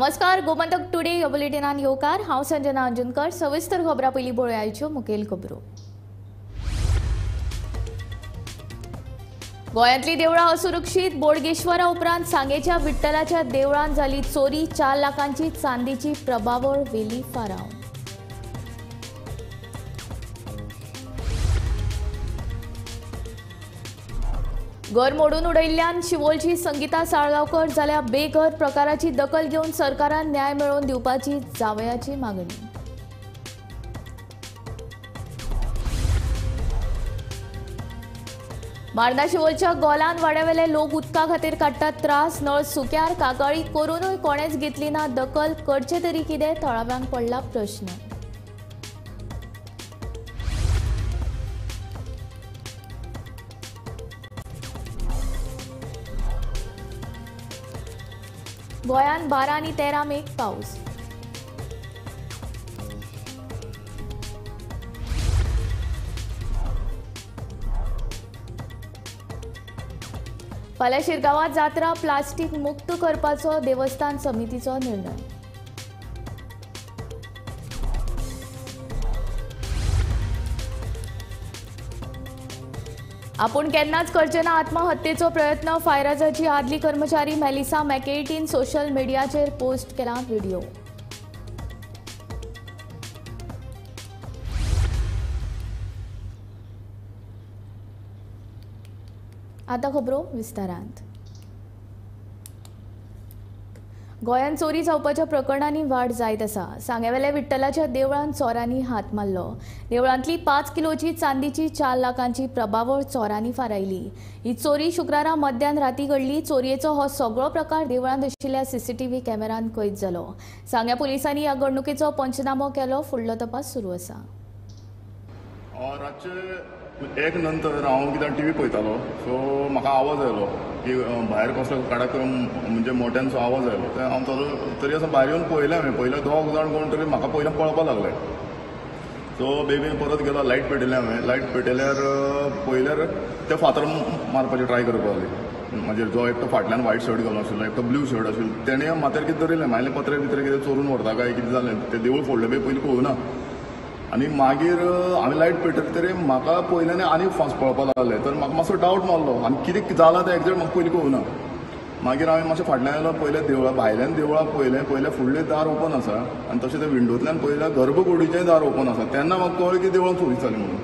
नमस्कार, गोमंतक टुडे ह्या बुलेटिनान येवकार। हांव संजना अंजुनकर। सविस्तर खबरां पयलीं पळोवया आयच्यो मुखेल खबरो। गोंयांतली देवळां असुरक्षीत। बोडगेश्वरा उपरांत सांगेच्या विठ्ठलाच्या देवळांत जाली चोरी। 4 लाखांची चांदीची प्रभावळ वेली फाराव। घर मोडून उडयल्ल्यान शिवोलची संगीता साळगांवकर जाल्या बेघर। प्रकाराची दखल घेवन सरकारान न्याय मेळोवन दिवपाची जावयाची मागणी। मार्ना शिवोलच्या गोलान वाड्यावेले लोक उदका खातीर काडटात त्रास। नळ सुक्यार कागाळी करूनय कोणेच घेतली ना दखल। करचे तरी कितें, थळाव्यांक पडला प्रश्न। गोंयांत 12 आनी 13 मेक पावस। फाल्यां शिरगांवां जात्रा प्लास्टीक मुक्त करपाचो देवस्थान समितीचो निर्णय। आपूण केन्नाच करचे ना आत्महत्येचो प्रयत्न। फायराजाची आदली कर्मचारी मेलिसा मॅकेर्टीन सोशल मिडियाचेर पोस्ट केला व्हिडिओ। आता खबरो विस्तारांत। गोंयांत चोरी जावपाच्या प्रकरणांनी वाड जायत आसा। सांगेवेले विठ्ठलाच्या देवळांत चोरांनी हात मारलो। देवळांतली 5 किलोची चांदीची 4 लाखांची प्रभावळ चोरांनी फारायली। ही चोरी शुक्रारा मध्यान राती घडली। चोरयेचो हो सगळो प्रकार देवळांत आशिल्ल्या सीसीटीव्ही कॅमेरान कैद जालो। सांग्या पुलिसांनी ह्या घडणुकेचो पंचनामो केलो। फुडलो तपास सुरू आसा। रातचे 1 नंतर हांव कितें टीव्ही पळयतालो, सो म्हाका आवाज आयलो की भायर कसलो कडक म्हणजे मोठ्यानसो आवाज आयलो। हांव तरी असो भायर येवन पळयलें हांवें। पयले 2 जाण कोण तरी म्हाका पयलें पळोवपाक लागले। सो बेगीन परत गेलो, लायट पेटयलें हांवें। लायट पेटयल्यार पळयल्यार ते फातर मारपाची ट्राय करपाक लागले। म्हणजे जो एकटो फाटल्यान व्हायट शर्ट घालून आशिल्लो, एकटो ब्लू शर्ट आशिल्लो, तेणें माथ्यार कितें धरिल्लें। मागीर पत्रे बित्रे कितें चोरून व्हरता काय कितें जालें, तें देवूळ फोडलें बी पयलीं कळूना। आनी मागीर हांवें लायट पेटयतरी म्हाका पयल्यान आनी फास्ट पळोवपाक लागले। तर म्हाका मातसो डावट मारलो आनी कितें जालां तें एक्झॅक्ट म्हाका पयलीं कळूना। मागीर हांवें मातशें फाटल्यान आयलो, पयलें देवळा भायल्यान देवळां पयलें फुडलें दार ओपन आसा आनी तशें तें विंडोंतल्यान पयलें गर्भकुडीचेंय दार ओपन आसा। तेन्ना म्हाका कळ्ळें की देवळांत चोरी जाली म्हणून।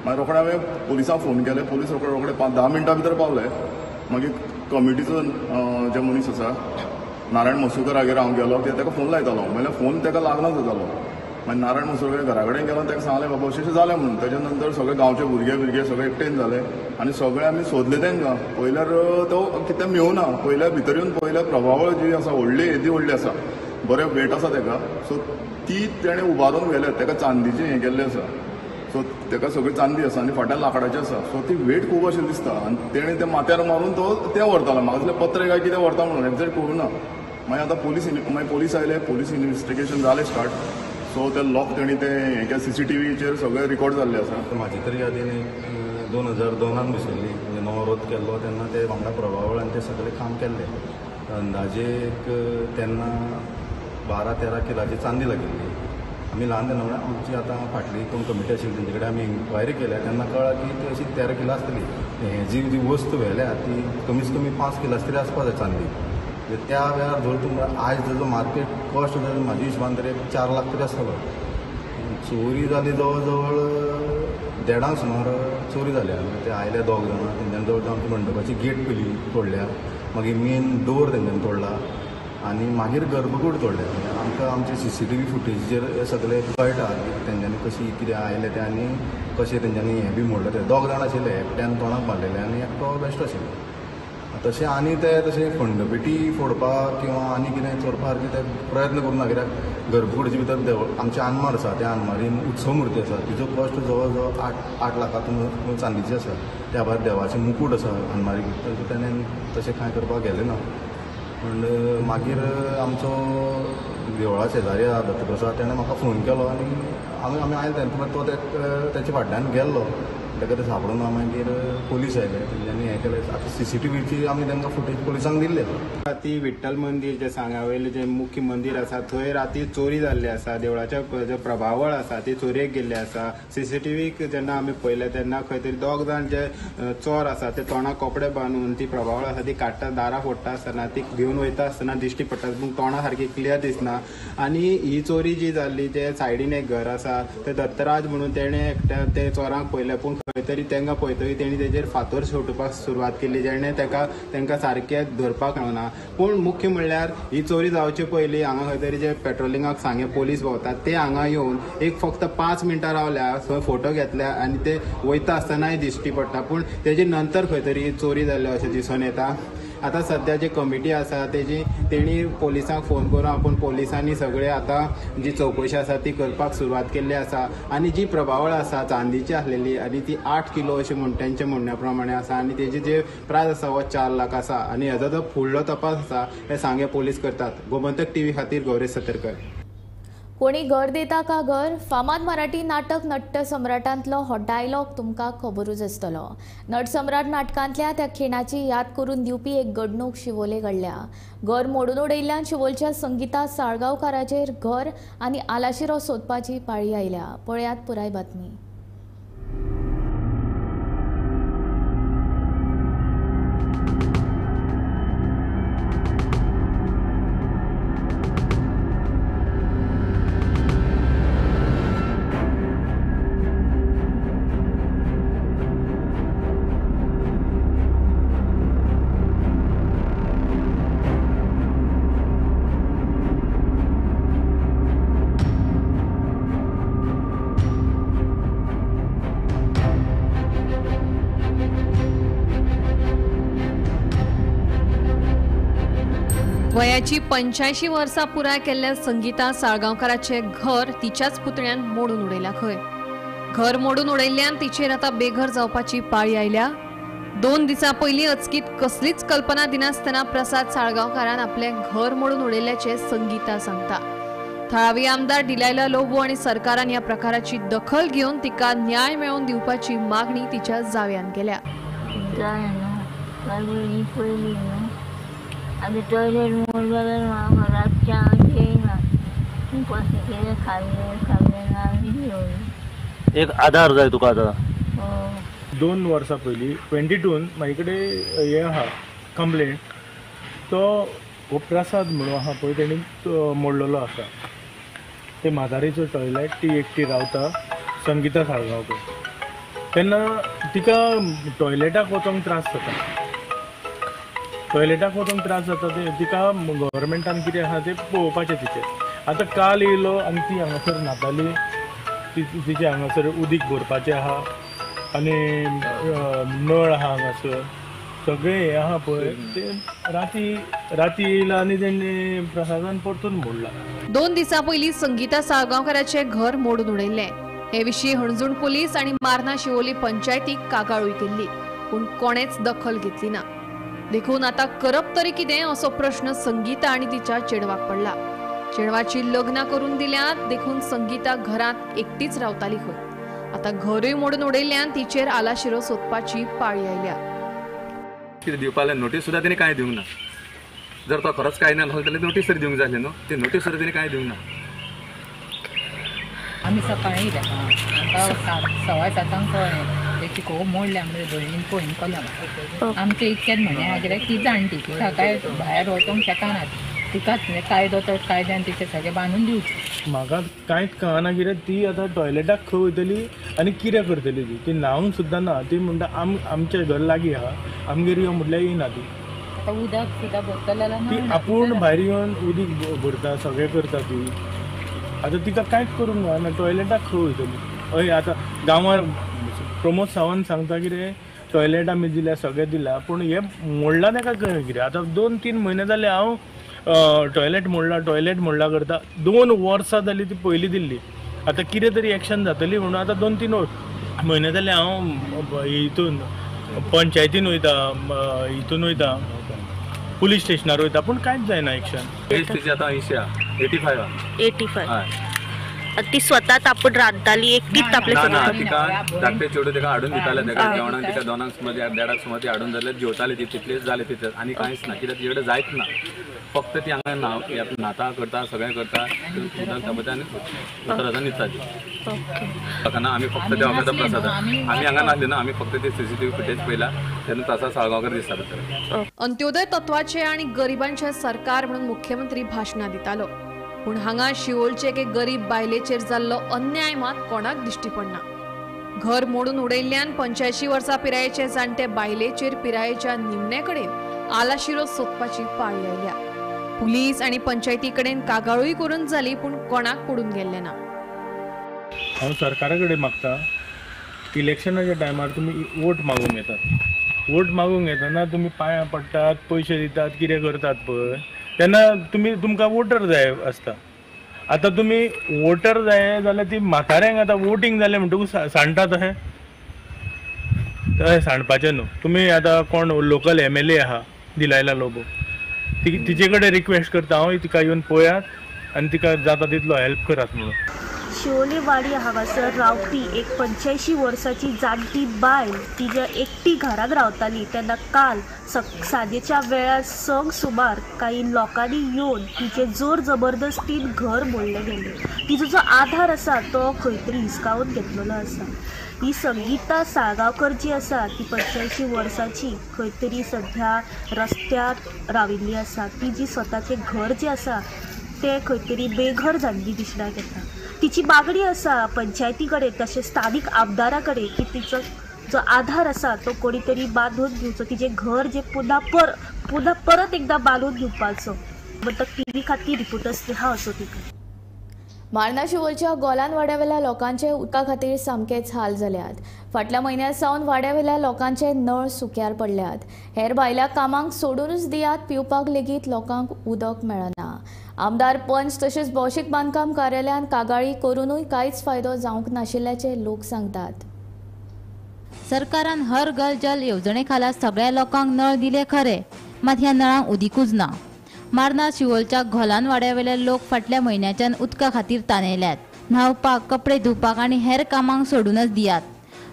मागीर रोखडें हांवें पुलिसांक फोन केलें। पुलीस रोखडे 10 मिनटां भितर पावले। मागीर कमिटीचो जे मनीस आसा नारायण मसूकरागेर हांव गेलो, ताका फोन लायतालो। म्हणल्यार फोन ताका लागना जातालो। मागीर नारायण मसूकर घरा कडेन गेलो, ताका सांगलें बाबा अशें जालें म्हणून। तेच्या नंतर सगळे गांवचे भुरगे सगळे एकठांय जाले आनी सगळे आमी सोदले तांकां। पयल्यार तो कितें मेळूना। पयल्या भितर येवन पयल्या प्रभावळ जी आसा व्हडली येदी व्हडली आसा, बरें वेट आसा ताका। सो ती तेणें उबारून व्हेल्या। ताका चांदीचें हें केल्लें आसा। सो ताका सगळी चांदी आसा आनी फाटल्यान लाकडाचें आसा। सो ती वेट खूब अशें दिसता आनी तेणें तें माथ्यार मारून तो तें व्हरतालो। म्हाका दिसलें पत्रे काय कितें व्हरता म्हणून, एक्झॅक्ट कळूना। मागीर आतां पुलीस आयले, पुलीस इन्व्हेस्टिगेशन जालें स्टार्ट। सो ते लॉक तेणी ते हें सीसीटीव्हीचेर सगळे रिकॉर्ड जाल्ले आसा। म्हाजी तरी यादीन 2002 बसयल्ली, म्हणजे नवो रोत केल्लो तेन्ना ते वांगडा प्रभावळ आनी ते सगळें काम केल्लें। अंदाजे तेन्ना 12-13 किलाची चांदी लागिल्ली। आमी ल्हान तेन्ना म्हळ्यार आमची आतां फाटली कोण कमिटी आशिल्ली तेंचे कडेन आमी इन्क्वायरी केल्या तेन्ना कळ्ळां की ती अशी 13 किलो आसतली। हें जी वस्त व्हेल्या ती कमीत कमी 5 किलास तरी आसपा जाय चांदी। त्या वेळार जर तुमकां आयज ताजो मार्केट कॉस्ट जर म्हाज्या हिशोबान तरी 4 लाख तरी आसतलो। चोरी जाली जवळ जवळ 1.5 सुमार चोरी जाल्या। ते आयले 2 जाणां, तेंच्यानी जवळ जवळ आमच्या मंडपाची गेट पयली तोडल्या, मागीर मेन डोर तेंच्यानी तोडला आनी मागीर गर्भकूड तोडल्या। आमकां आमचे सीसीटीव्ही फुटेजीचेर हे सगळे कळटा की तेंच्यांनी कशी कितें आयले ते आनी कशें तेंच्यांनी हें बी मोडलें। ते 2 जाण आशिल्ले, एकट्यान तोंडाक मारलेले आनी एकटो बेश्टो आशिल्लो। तशें आनी ते तशें खंडपेटी फोडपाक किंवा आनी कितें चोरपाक ते प्रयत्न करूना। कित्याक गर्भकुडीचे भितर आमचे आनमार आसा, त्या आनमारीन उत्सव मूर्ती आसा, तिजो कॉस्ट जवळ जवळ 8 लाखांतून चांदीची आसा। त्या भायर देवाचें मुकूट आसा आनमारी भितर, तेणें तशें कांय करपाक गेलें ना। पूण मागीर आमचो देवळा शेजारी आसा दत्तप्रसाद, तेणें म्हाका फोन केलो आनी आमी आयले तेन्ना तो तेच्या फाटल्यान गेल्लो ताका ते सापडून मागीर पोलीस आयले, तेंच्यांनी हें केलें. आतां CCTVची आमी तांकां फुटेज पोलिसांक दिल्ले. राती विठ्ठल मंदिर जे सांग्यावयलें जे मुख्य मंदिर आसा थंय राती चोरी जाल्ली आसा. देवळाच्या जे प्रभावळ आसा ती चोरयेक गेल्ली आसा. CCTVक जेन्ना आमी पळयले तेन्ना खंय तरी 2 जाण जे चोर आसा ते तोंडाक कपडे बांदून ती प्रभावळ आसा ती काडटा, दारां फोडटा आसतना ती घेवन वयता आसतना दिश्टी पडटा, पूण तोंडा सारकी क्लियर दिसना. आनी ही चोरी जी जाल्ली ते सायडीन एक घर आसा ते दत्तराज म्हणून तेणे एकट्या ते चोरांक पळयले, पूण खंय तरी तांकां पळयतकीर तेणी तेजेर फातर शेवटपाक सुरवात केल्ली, जेणे तांकां सारके धरपाक मेळना. पूण मुख्य म्हणल्यार ही चोरी जावचे पयलीं हांगा खंय तरी जे पेट्रोलिंगाक सांगे पोलीस भोंवतात ते हांगा येवन एक फक्त 5 मिनटां रावल्या, थंय फोटो घेतल्या आनी ते वयता आसतनाय दिश्टी पडटा. पूण तेजे नंतर खंय तरी चोरी जाल्ले अशें दिसून येता. आतां सध्या जी कमिटी आसा तेणी पोलिसांक फोन करून आपूण पोलिसांनी सगळे आतां जी चवकशी आसा ती करपाक सुरवात केल्ली आसा. आनी जी प्रभावळ आसा चांदीची आसलेली आनी ती 8 किलो अशी म्हण तेंच्या म्हणण्या प्रमाणे आसा आनी तेजी जे प्रायस आसा हो 4 लाख आसा. आनी हेजो जो फुडलो तपास आसा हे सांगे पोलीस करतात. गोमंतक TV खातीर गौरेश सतरकर. कोणी घर देता का घर फामाद मराठी नाटक नट्य सम्राटांतलो हो डायलॉग तुमकां खबरूच आसतलो. नट सम्राट नाटकांतल्या त्या खिणाची याद करून दिवपी एक घडणूक शिवोले घडल्या. घर मोडून उडयिल्ल्यान शिवोलच्या संगीता साळगांवकाराचेर घर आनी आलाशिरो सोदपाची पाळी आयल्या. पळयात पुराय बातमी. वयाची 85 वर्सां पुराय केल्ल्या संगीता साळगांवकाराचे घर तिच्याच पुतण्यान मोडून उडयल्या. खंय घर मोडून उडयिल्ल्यान तिचेर आतां बेघर जावपाची पाळी आयल्या. 2 दिसां पयलीं अचकीत कसलीच कल्पना दिनासतना प्रसाद साळगांवकारान आपलें घर मोडून उडयल्ल्याचे संगीता सांगता. थळावी आमदार डिलायला लोबो आनी सरकारान ह्या प्रकाराची दखल घेवन तिका न्याय मेळोवन दिवपाची मागणी तिच्या जाव्यान केल्या. आमी टॉयलेट मोडलें म्हाका रातचें येयना पयशे खाल्ले ना. एक आधार जाय तुका आतां. 2 वर्सां पयलीं 22 म्हाजे कडेन हें आहा कंप्लेंट. तो हो प्रसाद म्हणून आहा पळय तेणी मोडलेलो आसा. ते म्हातारेचो टॉयलेट ती एकटी रावता संगीता साळगांवकर. तेन्ना तिका टॉयलेटाक वचोंक त्रास जाता. टॉयलेटाक वचोंक त्रास जाता ते तिका गव्हर्मेंटान कितें आहा तें पळोवपाचें तिचें. आतां काल येयलो आनी ती हांगासर न्हाताली. तिचे हांगासर उदीक भरपाचें आहा आनी नळ आहा हांगासर सगळें हें आहा पळय ते राती येयला आनी तेणी प्रसादान परतून मोडला. 2 दिसां पयलीं संगीता साळगांवकाराचें घर मोडून उडयल्लें. हे विशीं हणजूण पोलीस आनी मार्ना शिवोली पंचायतीक कागाळूय केल्ली, पूण कोणेच दखल घेतली ना. देखून आतां करप तरी कितें असो प्रश्न संगीता आनी तिच्या चेडवाक पडला. चेडवाची लग्नां करून दिल्यात देखून संगीता घरांत एकटीच रावताली खंय. आतां घरूय मोडून उडयल्ल्यान तिचेर आलाशिरो सोदपाची पाळी आयल्या. कितें दिवपाक नोटीस सुद्दां तेणी कांय दिवंक ना. जर तो खरोच कांय ना जाल्यार नोटीस तरी दिवंक जाय आसलें न्हू. ती नोटीस सुद्दां तेणी कांय दिवंक ना. आमी सकाळीं आतां 6:15 कळ्ळें तेची खूब मोडल्या म्हणजे भयणीन पळोवन कळना. आमचें इतकेंच म्हणणें कित्याक ती जाणटी ती सकाळी भायर वचोंक शकना. तिकाच कायदो तर कायद्यान तिचे सगळें बांदून दिवचें. म्हाका कांयच कळना कित्याक ती आतां टॉयलेटाक खंय वयतली आनी कितें करतली ती न्हावंक सुद्दां ना. ती म्हणटा आमचें घर लागीं आहा आमगेर यो म्हटल्यार येयना ती. आतां उदक सुद्दां भरतलें जाल्यार ती आपूण भायर येवन उदीक भरता सगळें करता ती. आतां तिका कांयच करूंक ना टॉयलेटाक खंय वयतली. हय आतां गांवार प्रमोद सावंत सांगता कितें टॉयलेट आमी दिल्या सगळें दिल्या पूण हें मोडलां ताका कळ्ळें कितें. आतां 2-3 म्हयने जाले हांव टॉयलेट मोडला करता. 2 वर्सां जालीं ती पयलीं दिल्ली. आतां कितें तरी एक्शन जातली म्हणून आतां 2-3 म्हयने जाले हांव हितून पंचायतीन वयता पुलीस स्टेशनार वयता पूण कांयच जायना एक्शन. एज तिची आतां 80 85. हय ती स्वतः तापड रांदताली एकटीच तापले ना सगळं तिका धाकटे चेडू तिका हाडून दिताले तेका जेवणान तिका 2 मध्ये 1.5 सुमार ती हाडून जाल्यार जेवताली ती तितलेच जाले तिथे आणि कांयच ना कित्याक तिकडे जायत ना फक्त ती हांगा न्हाता करता सगळें करता उदक तापयता आनी उतराचा न्हिदता ती ताका आमी फक्त देवाचा प्रसाद आमी हांगा नासले ना आमी फक्त ते CCTV फुटेज पयला तेन्ना तसा साळगांवकर दिसता भितर अंत्योदय तत्वाचे आणि गरिबांचे सरकार म्हणून मुख्यमंत्री भाषणां दितालो पूण हांगा शिवोलचे एक गरीब बायलेचेर जाल्लो अन्याय मात कोणाक दिश्टी पडना घर मोडून उडयल्ल्यान 85 वर्सां पिरायेचे जाणटे बायलेचेर पिरायेच्या निमणे कडेन आलाशिरो सोदपाची पाळी आयल्या पुलीस आणि पंचायती कडेन कागाळूय करून जाली पूण कोणाक पडून गेल्ले ना हांव सरकारा कडेन मागता इलेक्शनाच्या टायमार तुमी वोट मागूंक येतात वोट मागूंक येतना तुमी पांयां पडटात पयशे दितात कितें करतात पळय तेन्ना तुमकां वोटर जाय आसता आतां तुमी वोटर जाय जाल्यार ती म्हाताऱ्यांक आतां वोटींग जालें म्हणटकूच सांडटा तशें सांडपाचें न्हू तुमी आतां कोण लोकल MLA आहा दिलायला लोबो तिचे कडेन रिक्वेस्ट करता हांव तिका येवन पळयात आनी तिका जाता तितलो हेल्प करात म्हणून शिवोले वाडी हांगासर रावपी एक 85 वर्साची जाणटी बायल तिच्या एकटी घरात रावताली तेन्ना काल सांजेच्या वेळार 6 सुमार काही लोकांनी येवन तिचे जोर जबरदस्तीन घर मोडले गेले तिचो जो आधार आसा तो खंय तरी हिसकावून घेतलेलो आसा ही संगीता साळगांवकर जी आसा ती 85 वर्साची खंय तरी सध्या रस्त्यार राविल्ली आसा ती जी स्वताचें घर जें आसा तें खंय तरी बेघर जाल्ली दिसण्यात येता तिची मागणी आसा पंचायती कडेन तशेंच स्थानीक आमदारा कडेन की तिचो जो आधार आसा तो कोणी तरी बांदून दिवचो तिचें घर जें पुन्हा परत एकदा बांदून दिवपाचो म्हणटक TV खातीर रिपोर्टर्स हा असो तिका मार्ना शिवोलच्या गोलान वाड्यावेल्या लोकांचे उदका खातीर सामकेच हाल जाल्यात फाटल्या म्हयन्या सावन वाड्यावेल्या लोकांचे नळ सुक्यार पडल्यात हेर भायल्या कामांक सोडूनच दियात पिवपाक लेगीत लोकांक उदक मेळना आमदार पंच तशेंच भौशीक बांदकाम कार्यालयान कागाळी करूनय कांयच फायदो जावंक नाशिल्ल्याचे लोक सांगतात सरकारान हर घर जल येवजणे खाला सगळ्या लोकांक नळ दिले खरे मात ह्या नळांक उदीकूच ना मार्ना शिवोलच्या घोलान वाड्यावेले लोक फाटल्या म्हयन्याच्यान उदका खातीर ताणयल्यात न्हावपाक कपडे धुवपाक आनी हेर कामांक सोडूनच दियात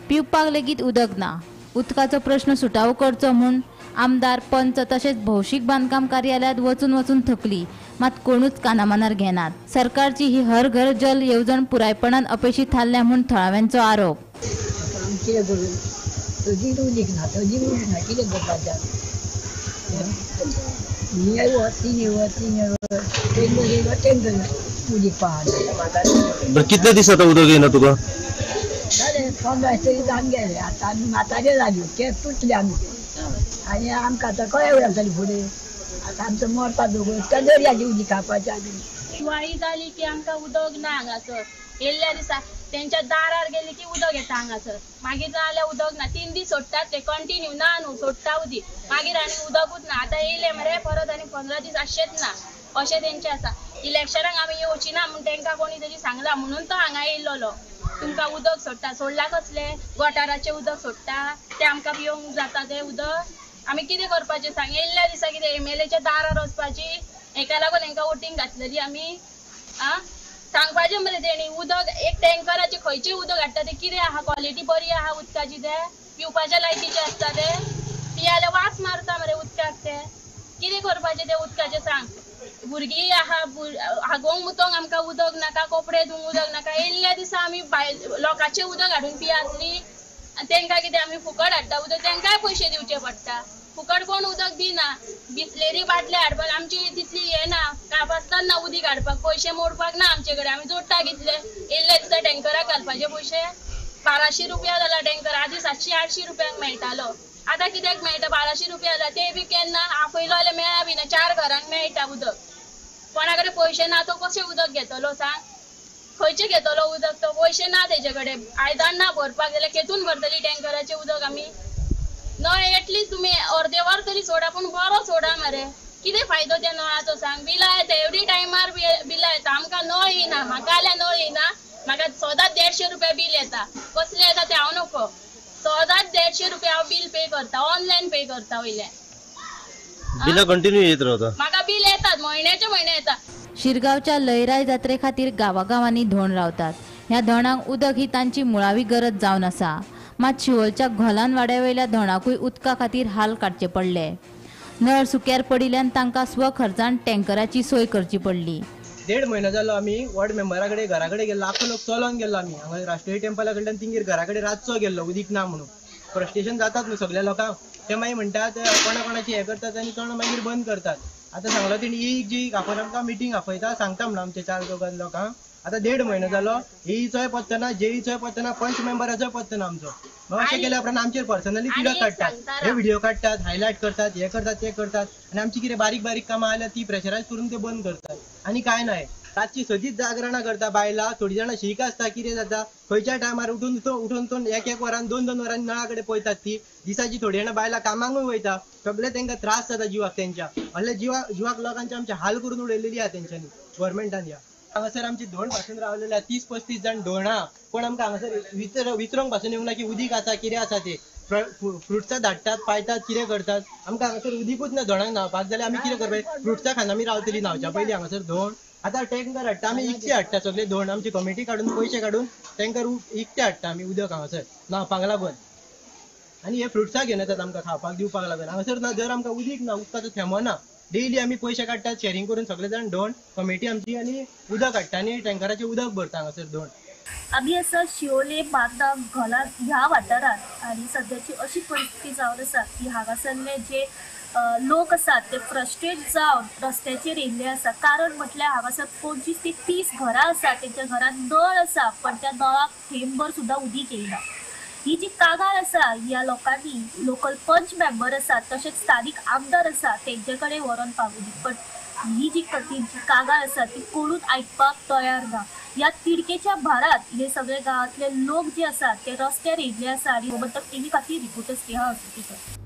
पिवपाक लेगीत उदक ना उदकाचो प्रश्न सुटावो करचो म्हूण आमदार पंच तशेंच भौशीक बांदकाम कार्यालयात वचून थकली मात कोणूच कानामनार घेनात सरकारची ही हर घर जल येवजण पुरायपणान अपेक्षीत थारल्या म्हूण थळाव्यांचो आरोप कितले दीस आता उदक येना तुका 15 तरी जावन गेले आतां आमी म्हातारे जाली ते तुटले आमी आनी आमकां आतां कळ्या वेळ जाली फुडें आतां आमचो मरता दोगूय त्या दर्याची उदी खावपाची आमी दिवाळी जाली की आमकां उदक ना हांगासर येयल्ल्या दिसा तेंच्या दारार गेली की उदक येता हांगासर मागीर जाल्यार उदक ना 3 दीस सोडटात ते कंटिन्यू ना न्हू सोडटा उदीक मागीर आनी उदकूच ना आतां येयले मरे परत आनी 15 दीस अशेंच ना अशें तेंचें आसा इलेक्शनाक आमी येवची ना म्हूण तेंकां कोणी तरी सांगला म्हणून तो हांगा येयल्लो तुमकां उदक सोडटा सोडला कसले गटाराचें उदक सोडटा तें आमकां पिवंक जाता तें उदक आमी कितें करपाचें सांग येयल्ल्या दिसा कितें MLAच्या दारार वचपाची हेका लागून हेंकां वोटींग घातलेली आमी आं सांगपाचें मरे तेणी उदक एक टँकराचे खंयचें उदक हाडटा तें कितें आहा क्वॉलिटी बरी आहा उदकाची तें पिवपाच्या लायकीचें आसता तें पियाल्यार वास मारता मरे उदकाक तें कितें करपाचें तें उदकाचें सांग भुरगीं आहा हागोंक मुतोंक आमकां उदक नाका कपडे धुवंक उदक नाका येयल्ल्या दिसा आमी लोकांचें उदक हाडून पियातली आनी तेंकां कितें आमी फुकट हाडटा उदक तेंकांय पयशे दिवचे पडटा फुकट कोण उदक दिना बिसलेरी बाटले हाडपाक आमची तितली हे ना काप आसतात ना उदीक हाडपाक पयशे मोडपाक ना आमचे कडेन आमी जोडटा कितले येयल्ल्या दिसा टँकराक घालपाचे पयशे 1200 रुपया जाला टँकर आदी 700-800 रुपयांक मेळटालो आतां कित्याक मेळटा 1200 रुपया जाला ते बी केन्ना आपयलो जाल्यार मेळ्ळा बी ना 4 घरांक मेळटा उदक कोणा कडेन पयशे ना तो कशें उदक घेतलो सांग खंयचे घेतलो उदक तो पयशे ना तेजे कडेन आयदान ना भरपाक जाल्यार केतून भरतली टँकराचें उदक आमी नळ एटलीस्ट तुमी अर्दे वर तरी सोडा पूण बरो सोडा मरे कितें फायदो त्या नळाचो सांग बिलां येता एवरी टायमार बिलां येता आमकां नळ येना म्हाका जाल्यार नळ येना म्हाका सदांच 150 रुपया बील येता कसलें येता तें हांव नको सदांच 150 रुपया हांव बील पे करता ऑनलायन पे करता वयल्यान बिलां कंटिन्यू येत रावता म्हाका बील येतात म्हयन्याचे म्हयने येता शिरगावच्या लयराय जात्रे खातीर गावागावांनी धोंड रावतात. ह्या धोंडाक उदक ही तांची मुळावी गरज जावन आसा. मात शिवोलच्या घोलान वाड्यावयल्या धोंडाकूय उदका खातीर हाल काडचे पडले. नळ सुक्यार पडिल्ल्यान तांकां स्वखर्चान टँकराची सोय करची पडली. 1.5 म्हयनो जालो आमी वॉर्ड मेंबरा कडेन घरा कडेन गेल्लो. आख्खो लोक चलोन गेल्लो आमी हांगा राष्ट्रीय टेंपला कडल्यान तिंगेर घरा कडेन रातचो गेल्लो उदीक ना म्हणून. फ्रस्ट्रेशन जातात न्हू सगळ्या लोकांक. ते मागीर म्हणटात कोणाची हे करतात आनी कोण मागीर बंद करतात. आतां सांगलो तेणी ही जी आपण आमकां मिटींग आपयता सांगता म्हणून आमच्या 4 चौगांत लोकांक. आतां 1.5 म्हयनो जालो हेचोय पत्तना जेईचोय पत्तना पंच मेंबराचोय पत्तना आमचो. मग अशें केल्या उपरांत आमचेर पर्सनली टिडक काडटात, हे व्हिडिओ काडटात, हायलायट करतात, हे करतात ते करतात आनी आमची कितें बारीक बारीक कामां आल्यार ती प्रेशरायज करून ते बंद करतात आनी काय नाही. रातची सदीच जागरणां करता बायलां. थोडी जाणां शीक आसता कितें जाता खंयच्या टायमार उठून 1-1 वरान 2-2 वरांनी नळा कडेन पळयतात. ती दिसाची थोडी जाणां बायलां कामांकूय वयता. सगळे तांकां त्रास जाता जिवाक त्यांच्या. असले जिवाक लोकांचे आमचे हाल करून उडयलेली आहा तेंच्यांनी गव्हर्मेंटान. हांगासर आमची धोंड भासून रावलेल्या 30-35 जाण धोंडा पण आमकां हांगासर विचरोंक भासून येवंक ना की उदीक आसा कितें आसा ते. फ्रुट्सां धाडटात पायतात कितें करतात. आमकां हांगासर उदीकूच ना धोंडाक न्हांवपाक जाल्यार आमी कितें करपाक. फ्रुट्सां खान आमी रावतली न्हांवच्या पयलीं हांगासर धोंड. आतां टँकर हाडटा आमी इकते हाडटा सगळे धोंड. आमची कमिटी काडून पयशे काडून टँकर इकते हाडटा आमी उदक हांगासर न्हांवपाक लागून. आनी हे फ्रुट्सां घेवन येतात आमकां खावपाक दिवपाक लागून. हांगासर ना जर आमकां उदीक ना उदकाचो थेंबो ना. डेली आमी पयशे काडटात शेअरिंग करून सगळे जाण धोंड कमिटी आमची आनी उदक हाडटा आनी टँकराचें उदक भरता हांगासर धोंड. आम्ही असं शिवोले बांदा घोला ह्या वाठारात आणि सध्याची अशी परिस्थिती जावन आसा की हांगासरले जे लोक आसात ते फ्रस्ट्रेट जावन रस्त्याचेर येयल्ले आसा. कारण म्हटल्यार हांगासर 25 ते 30 घरां आसा तेंच्या घरांत नळ आसा पण त्या नळाक थेंबभर सुद्दां उदीक येयना. ही जी कागाळ आसा ह्या लोकांनी लोकल पंच मेंबर आसात तशेंच स्थानिक आमदार आसा तेंचे कडेन व्हरोन पावली पण ही जी कागाळ आसा ती कोणूच आयकपाक तयार ना. या तिडकेच्या भारात हे सगळे गावातले लोक जे आसात ते रस्त्यार येयल्ले आसा आणि गोमंतक टीव्ही खातीर रिपोर्टर्स स्नेहा हस्तुकीकर.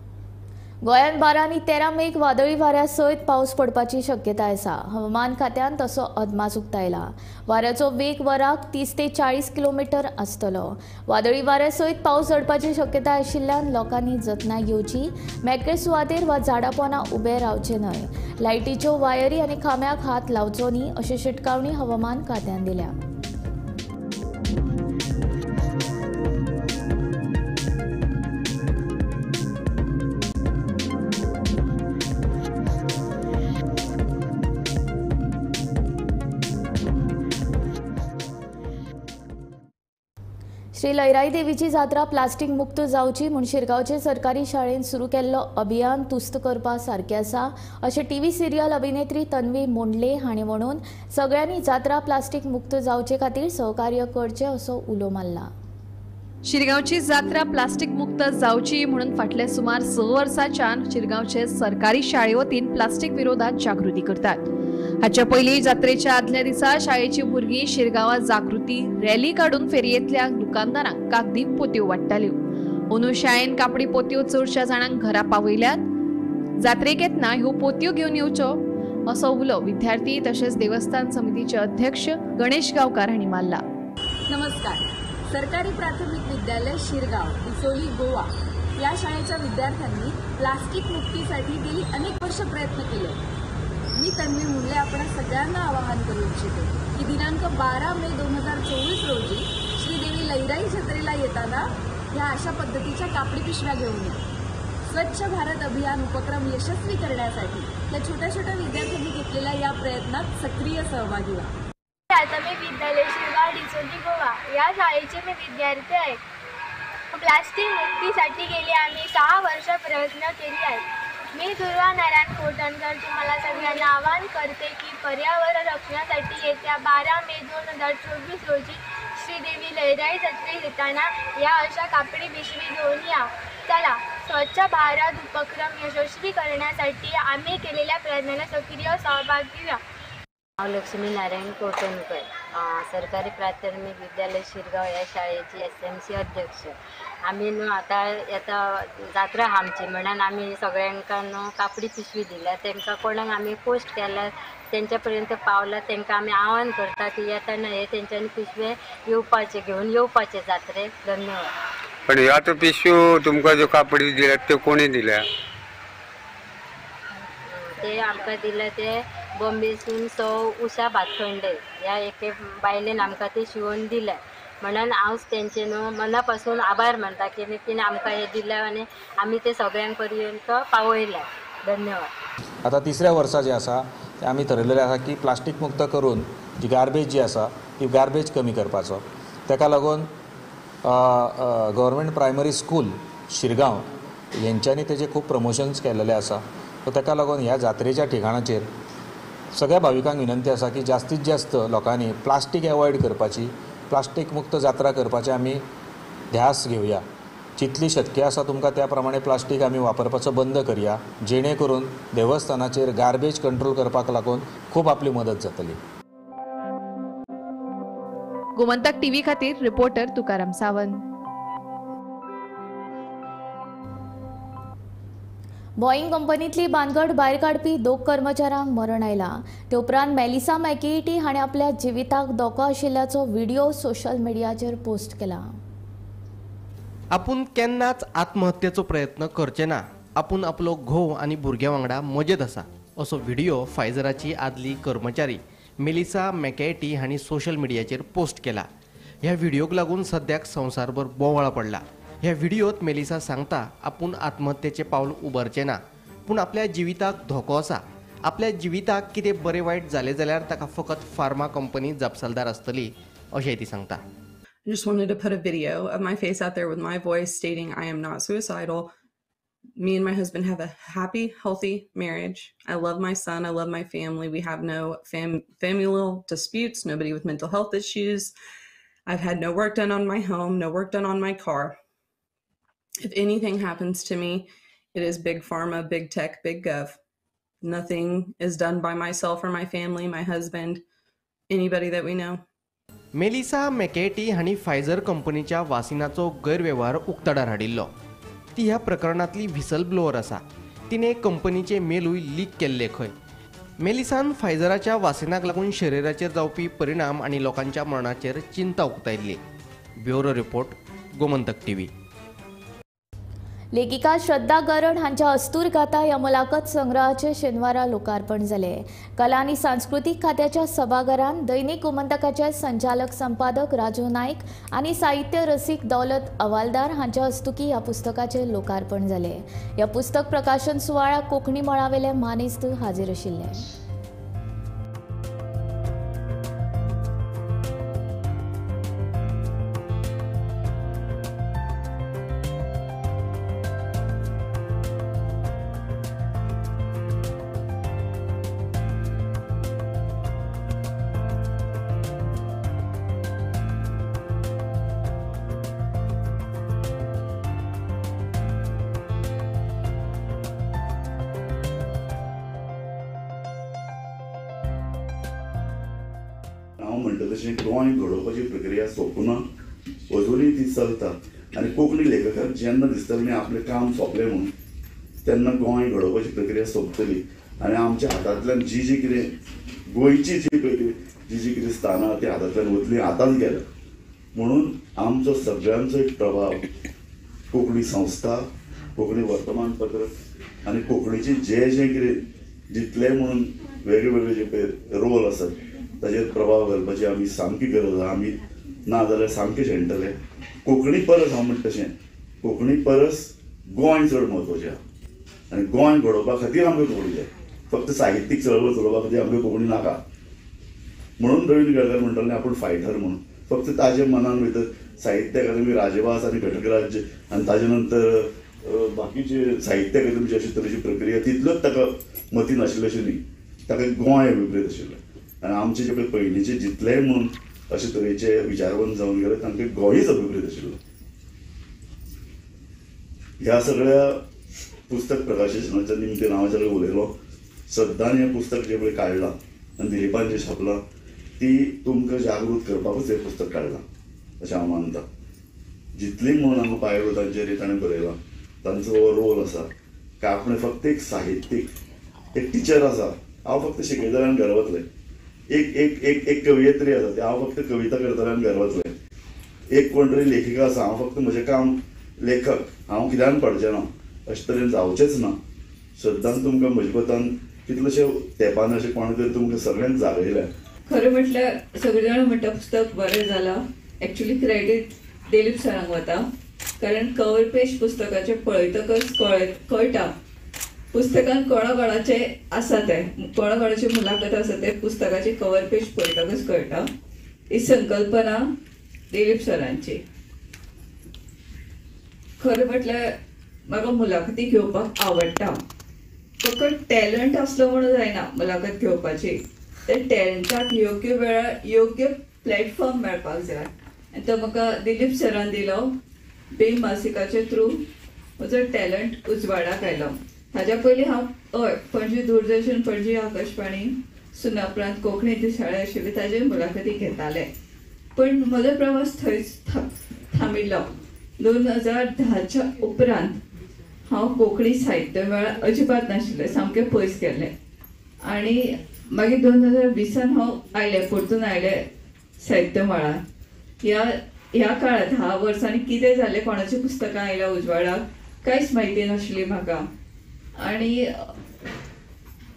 गोंयांत 12 आनी 13 मेक वादळी वाऱ्या सयत पावस पडपाची शक्यताय आसा. हवामान खात्यान तसो अदमास उक्तायला. वाऱ्याचो वेग वराक 30 ते 40 किलोमीटर आसतलो. वादळी वाऱ्या सयत पावस झडपाची शक्यताय आशिल्ल्यान लोकांनी जतनाय घेवची. मेकळे सुवातेर वा झाडां पोंदा उबे रावचे न्हय. लायटीच्यो वायरी आनी खांब्याक हात लावचो न्ही अशी शिटकावणी हवामान खात्यान दिल्या. श्री लयराई देवीची जात्रा प्लास्टीक मुक्त जावची म्हूण शिरगांवचे सरकारी शाळेन सुरू केल्लो अभियान तुस्त करपा सारकें आसा अशें टीव्ही सिरियल अभिनेत्री तन्वी मोंडले हांणी म्हणून सगळ्यांनी जात्रा प्लास्टीक मुक्त जावचे खातीर सहकार्य करचें असो उलो मारला. शिरगांवची जात्रा प्लास्टीक मुक्त जावची म्हणून फाटले सुमार 6 वर्सांच्यान शिरगांवचे सरकारी शाळे वतीन प्लास्टीक विरोधात जागृती करतात. हाच्या पयलीं जात्रेच्या आदल्या दिसा शाळेची भुरगीं शिरगांवात जागृती रॅली काडून फेरयेंतल्या दुकानदारांक कागदी पोतयो वाडटाल्यो. अंदू शाळेन कापडी पोतयो चडशा जाणांक घरा पावयल्यात. जात्रेक येतना ह्यो पोतयो घेवन येवच्यो असो उलो विद्यार्थी तशेंच देवस्थान समितीचे अध्यक्ष गणेश गांवकार हांणी मारला. नमस्कार. सरकारी प्राथमिक विद्यालय शिरगाव बिचोली गोवा या शाळेच्या विद्यार्थ्यांनी प्लास्टिक मुक्तीसाठी गेली अनेक वर्ष प्रयत्न केले. मी तन्वी मुंडले आपण सगळ्यांना आवाहन करू इच्छिते की दिनांक 12 मे 2024 रोजी श्रीदेवी लयराई जत्रेला येताना या अशा पद्धतीच्या कापडी पिशव्या घेऊन या. स्वच्छ भारत अभियान उपक्रम यशस्वी करण्यासाठी या छोट्या छोट्या विद्यार्थ्यांनी घेतलेल्या या प्रयत्नात सक्रिय सहभागी व्हा. प्राथमिक विद्यालय शिरगाव डिचोली गोवा या शाळेचे मी विद्यार्थी आहे. प्लास्टिक मुक्तीसाठी गेली आम्ही 6 वर्ष प्रयत्न केली आहेत. मी दुर्वा नारायण कोटणकर तुम्हाला सगळ्यांना आवाहन करते की पर्यावरण रक्षणासाठी येत्या 12 मे 2024 रोजी श्रीदेवी लयराई जत्रेत येताना या अशा कापडी पिशवी घेऊन या. चला स्वच्छ भारत उपक्रम यशस्वी करण्यासाठी आम्ही केलेल्या प्रयत्नाला सक्रिय सहभाग घेऊया. लक्ष्मी नारायण कोटणकर, सरकारी प्राथमिक विद्यालय शिरगाव या शाळेची SMC अध्यक्ष. आम्ही आता जात्रा आमची म्हणून आम्ही सगळ्यांका कापडी पिशवी दिल्या. त्यांना कोणाक आम्ही पोस्ट केला त्यांच्यापर्यंत पावला त्यांना आम्ही आवाहन करता की येताना हे त्यांच्यानी पिशवे येवपाचे घेऊन येवपाचे जात्रेक. धन्यवाद. पण ह्या तो पिशव्यो तुमकां ज्यो कापडी दिल्यात त्यो कोणी दिल्या? ते आमकां दिल्या ते बॉम्बेसून सो उशा भातखंडे ह्या एके बायलेन आमकां ते शिवून दिल्या. म्हणून हांव तेंचे न्हू मनापासून आभार मानता की तिणें आमकां हे दिलें आनी आमी ते सगळ्यां पर्यंत पावयल्या. धन्यवाद. आता 3ऱ्या वर्सा जे आसा ते आमी ठरयलेलें आसा की प्लास्टीक मुक्त करून जी गार्बेज जी आसा ती गार्बेज कमी करपाचो. ताका लागून गव्हर्मेंट प्रायमरी स्कूल शिरगांव हेंच्यांनी तेजे खूब प्रमोशन्स केलेले आसा. सो ताका लागून ह्या जात्रेच्या ठिकाणाचेर सगळ्या भाविकांक विनंती आसा की जास्तीत जास्त लोकांनी प्लास्टीक एवॉयड करपाची, प्लास्टीक मुक्त जात्रा करपाचे आमी ध्यास घेवया. जितली शक्य आसा तुमकां त्या प्रमाणे प्लास्टीक आमी वापरपाचो बंद करया, जेणे करून देवस्थानाचेर गार्बेज कंट्रोल करपाक लागून खूब आपली मदत जातली. गोमंतक टीव्ही खातीर रिपोर्टर तुकाराम सावंत. बॉईंग कंपनीतली बांदगड भायर काडपी 2 कर्मचाऱ्यांक मरण आयलां. ते उपरांत मेलिसा मॅकेटी हाणें आपल्या जिविताक धोको आशिल्ल्याचो व्हिडिओ सोशल मिडियाचेर पोस्ट केला. आपूण केन्नाच आत्महत्येचो प्रयत्न करचे ना. आपूण आपलो घोव आनी भुरग्यां वांगडा मजेत आसा असो व्हिडिओ फायझराची आदली कर्मचारी मेलिसा मॅकेटी हांणी सोशल मिडियाचेर पोस्ट केला. ह्या व्हिडिओक लागून सद्याक संवसारभर बोवाळ पडला. ह्या व्हिडिओत मेलिसा सांगता आपूण आत्महत्येचें पावल उबारचें ना, पूण आपल्या जिविताक धोको आसा. आपल्या जिविताक कितें बरें वायट जालें जाल्यार ताका फकत फार्मा कंपनी जपसालदार आसतली अशेंय ती सांगता. I just wanted to put a video of my face out there with my voice stating I am not suicidal. Me and my husband have a happy, healthy marriage. I love my son. I love my family. We have no familial disputes, nobody with mental health issues. I've had no work done on my home, no work done on my car. If anything happens to me, it is big pharma, big tech, big gov. Nothing is done by myself or my family, my husband, anybody that we know. Melissa मॅकेटी हांणी Pfizer कंपनीच्या वासिनाचो गैरवेव्हार उक्ताडार हाडिल्लो. ती ह्या प्रकरणांतली whistle blower आसा. तिणें कंपनीचे मेलूय लीक केल्ले खंय. मेलिसान फायझराच्या वासिनाक लागून शरिराचेर जावपी परिणाम आनी लोकांच्या मरणाचेर चिंता उक्तायल्ली. Bureau report, Gomantak TV. लेखिका श्रद्धा गरड हांच्या अस्तूर गाथा ह्या मुलाखत संग्रहाचे शेनवारा लोकार्पण जाले. कला आनी सांस्कृतीक खात्याच्या सभाघरांत दैनीक गोमंतकाचे संचालक संपादक राजू नायक आनी साहित्य रसीक दौलत अवालदार हांच्या हस्तुकी ह्या पुस्तकाचे लोकार्पण जाले. ह्या पुस्तक प्रकाशन सुवाळ्याक कोंकणी मळावेले मानेस्त हाजीर आशिल्ले. हांव म्हणटा तशें गोंय घडोवपाची प्रक्रिया सोंपूना, अजुनूय ती चलता. आनी कोंकणी लेखकाक जेन्ना दिसतलें आपलें काम सोंपलें म्हणून तेन्ना गोंय घडोवपाची प्रक्रिया सोंपतली. आनी आमच्या हातांतल्यान जी कितें गोंयची जी कितें स्थानां ती हातांतल्यान वतली, आतांच गेल्या. म्हणून आमचो सगळ्यांचो एक प्रभाव कोंकणी संस्था, कोंकणी वर्तमानपत्र आनी कोंकणीचे जे कितें जितले म्हणून वेगळे वेगळे जे पळय रोल आसात ताचेर प्रभाव घालपाची आमी सामकी गरज आसा. आमी ना जाल्यार सामके शेणटले. कोंकणी परस हांव म्हणटा तशें कोंकणी परस गोंय चड म्हत्वाचें आसा. आनी गोंय घडोवपा खातीर आमकां कोंकणी जाय. फक्त साहित्यीक चळवळ चलोवपा खातीर आमकां कोंकणी नाका. म्हणून रवींद्र केळकर म्हणटाले आपूण फायटर म्हणून. फक्त ताजे मनान भितर साहित्य अकादमी राजभास आनी घटकराज्य आनी ताजे नंतर बाकीचे साहित्य अकादमीची अशे तरेची प्रक्रिया तितलोच ताका मती नाशिल्ली अशें न्ही. ताका गोंय अभिप्रेत आशिल्लो. आनी आमचे जे पयलींचे जितलेय म्हणून अशे तरेचे विचारवंत जावन गेले तांकां गोंयच अभिप्रेत आशिल्लो. ह्या सगळ्या पुस्तक प्रकाशनाच्या निमतान हांव सगळें उलयलो. श्रद्धान हें पुस्तक जे पळय काडलां आनी दिलीपान जें छापलां ती तुमकां जागृत करपाकूच हें पुस्तक काडलां अशें हांव मानता. जितली म्हणून हांगा बायलो तांचेर ताणें बरयलां तांचो हो रोल आसा. कापणे फक्त एक साहित्यीक, एक टिचर आसा. हांव फक्त शिकयतलें आनी घरा वतलें. एक एक एक एक कवयित्री आसा ती हांव फक्त कविता करतलें आनी घरा वतलें. एक कोण तरी लेखिका आसा हांव फक्त म्हजें काम लेखक, हांव कित्यान पडचें ना अशें तरेन जावचेंच ना. श्रद्धान तुमकां म्हजे कोतान कितलेशे तेंपान अशें कोण तरी तुमकां सगळ्यांक जागयल्या? खरें म्हटल्यार सगळे जाण म्हणटा पुस्तक बरें जालां. एक्चुअली क्रेडीट दिलीप सरांक वता, कारण कवर पेज पुस्तकाचे पळयतकच कळटा पुस्तकान कोणाचे आसा ते कोणाचे मुलाखत आसा ते पुस्तकाचे कवर पेज पळयतकच कळटा. ही संकल्पना दिलीप सरांची. खरें म्हटल्यार म्हाका मुलाखती घेवपाक आवडटा. फकत टॅलंट आसलो म्हणून जायना मुलाखत घेवपाची. त्या टॅलंटाक योग्य वेळार योग्य प्लॅटफॉर्म मेळपाक जाय, आनी तो म्हाका दिलीप सरान दिलो. बीम मासिकाचे थ्रू म्हजो टॅलंट उजवाडाक आयलो. हाज्या पयलीं हांव पणजी दूरदर्शन, पणजी आकाशवाणी, सुनापरांत कोंकणी दिसाळे आशिल्ले ताजे मुलाखती घेताले. पण म्हजो प्रवास थंयच थांबिल्लो. 2010च्या उपरांत हांव कोंकणी साहित्य मेळार अजिबात नाशिल्लें, सामकें पयस गेल्लें. आनी मागीर 2020 हांव परतून आयलें साहित्य मळार. ह्या काळात 10 वर्सांनी कितें जालें, कोणाची पुस्तकां आयल्या उजवाडाक, कांयच म्हायती नाशिल्ली म्हाका. आनी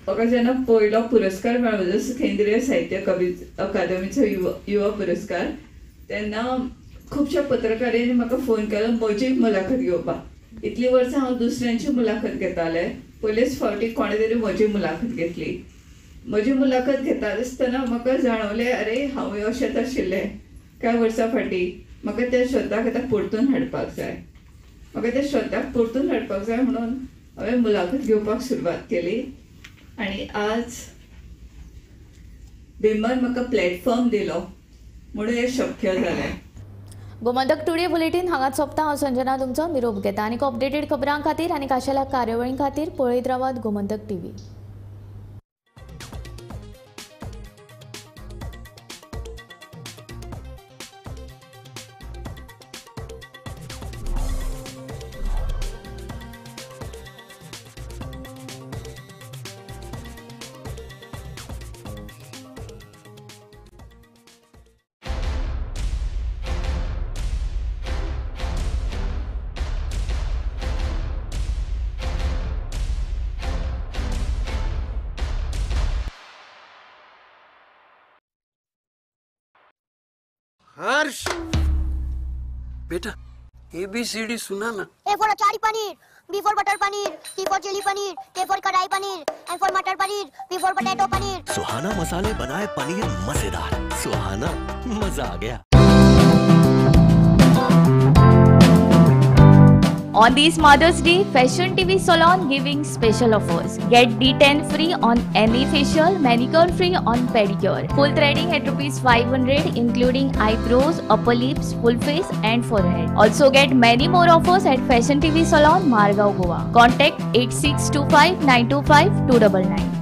म्हाका जेन्ना पयलो पुरस्कार मेळ्ळो जसो केंद्रीय साहित्य अकादमीचो युवा पुरस्कार, तेन्ना खुबश्या पत्रकारांनी म्हाका फोन केलो म्हजी मुलाखत घेवपाक. इतलीं वर्सां हांव दुसऱ्यांची मुलाखत घेतालें, पयलेच फावटी कोणे तरी म्हजी मुलाखत घेतली. म्हजी मुलाखत घेता आसतना म्हाका जाणवलें, अरे हांवूय अशेंच आशिल्लें कांय वर्सां फाटीं. म्हाका त्या श्रोताक आतां परतून हाडपाक जाय. म्हणून हांवें मुलाखत घेवपाक सुरवात केली. आनी आज बिमान म्हाका प्लॅटफॉर्म दिलो म्हणून हें शक्य जालें. गोमंतक टुडे बुलेटिन हांगाच सोंपता. हांव संजना तुमचो निरोप घेता. आनीक अपडेटेड खबरां खातीर आनी खाशेल्या कार्यावळीं खातीर पळयत रावात गोमंतक टीव्ही. हर्ष बेटा ABCD सुना ना. A for achari paneer, B for butter paneer, C for chili paneer, K for kadai paneer, M for matar paneer, P for potato paneer. Suhana मसाले बनाए पनीर मजेदार. सुहाना, मजा आ गया. On this Mother's Day, Fashion TV Salon giving special offers. Get D10 free on any facial, manicure free on pedicure. Full threading at ₹500 including eyebrows, upper lips, full face and forehead. Also get many more offers at Fashion TV Salon, Margao, Goa. Contact 8625 925 299.